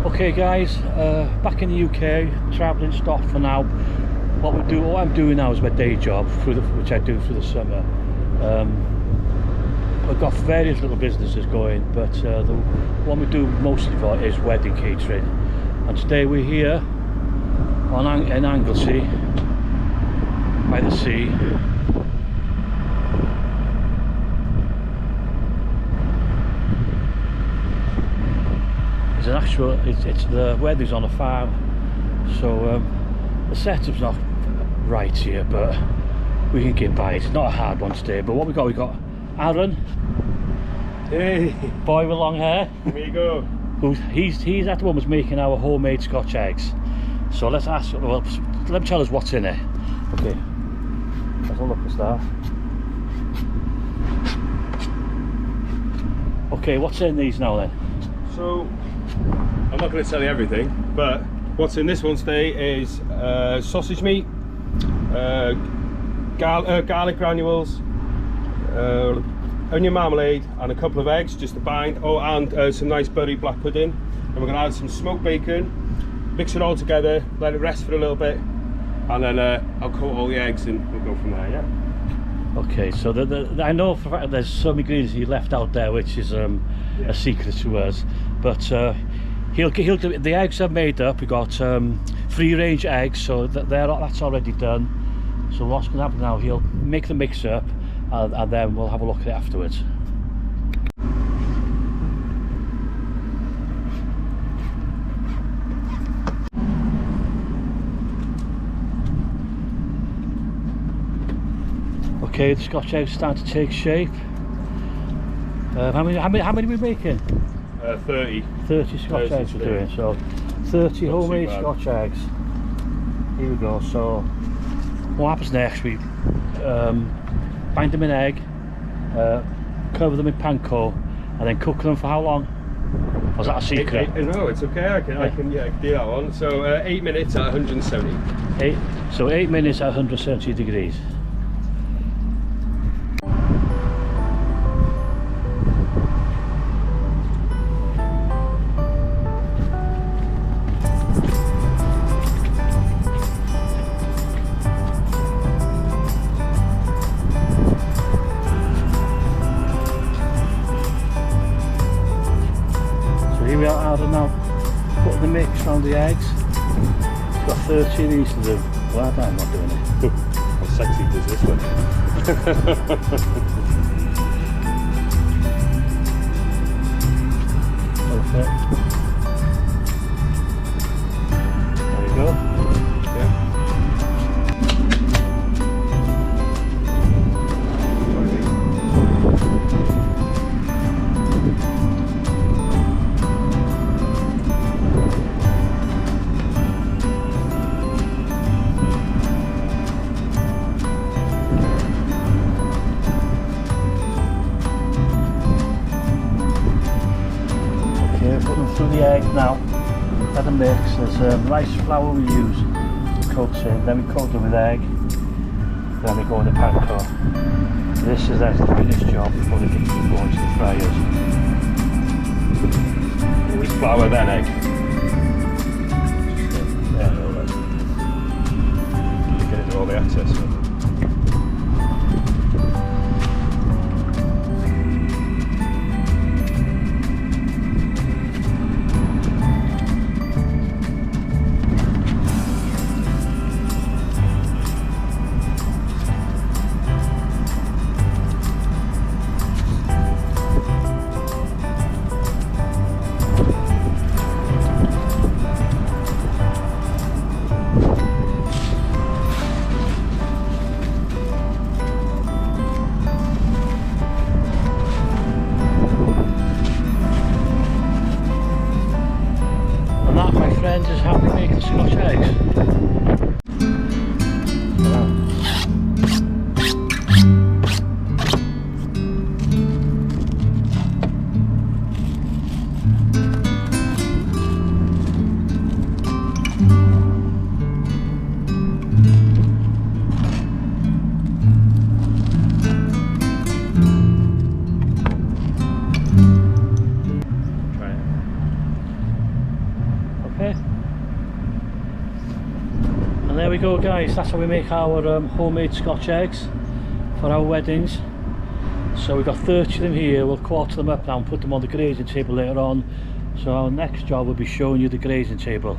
Okay guys, back in the UK, travelling stopped for now. What I'm doing now is my day job, which I do through the summer. I've got various little businesses going, but the one we do mostly for is wedding catering. And today we're here in Anglesey, by the sea. It's the wedding's on a farm, so the setup's not right here, but we can get by. It's not a hard one today. But what we got Aaron, hey, boy with long hair. Here you go. He's at the one was making our homemade Scotch eggs. So let's ask. Well, let him tell us what's in it. Okay, let's have a look at that. Okay, what's in these now then? So I'm not going to tell you everything, but what's in this one today is sausage meat, garlic granules, onion marmalade, and a couple of eggs just to bind. Oh, and some nice buttery black pudding. And we're going to add some smoked bacon, mix it all together, let it rest for a little bit, and then I'll coat all the eggs and we'll go from there. Yeah. Okay, so I know for a fact there's some ingredients he left out there, which is a secret to us. But he'll do the eggs are made up. We got free range eggs, so that's already done. So what's going to happen now? He'll make the mix up, and then we'll have a look at it afterwards. Okay, the Scotch eggs start to take shape. How many are we making? 30. 30 Scotch eggs we're doing. So 30 homemade Scotch eggs. Here we go. So what happens next? We bind them in egg, cover them in panko, and then cook them for how long? Was that a secret? No, it's okay. I can do that one. So 8 minutes at 170. 8 minutes at 170 degrees. Here we are, Adam, now putting the mix around the eggs. It's got 30 of these to do. Glad I'm not doing it. How sexy does this look? Perfect. There you go. Yeah. Put them through the egg now. Let them mix. There's rice flour we use to coat in. Then we coat them with egg. Then we go in the panko. This is the finished job before they go into the fryers. With flour then egg. Yeah, all right. Get into all the excess. Is how we make the Scotch eggs. Okay. And there we go, guys. That's how we make our homemade Scotch eggs for our weddings. So we've got 30 of them here. We'll quarter them up now and put them on the grazing table later on. So our next job will be showing you the grazing table.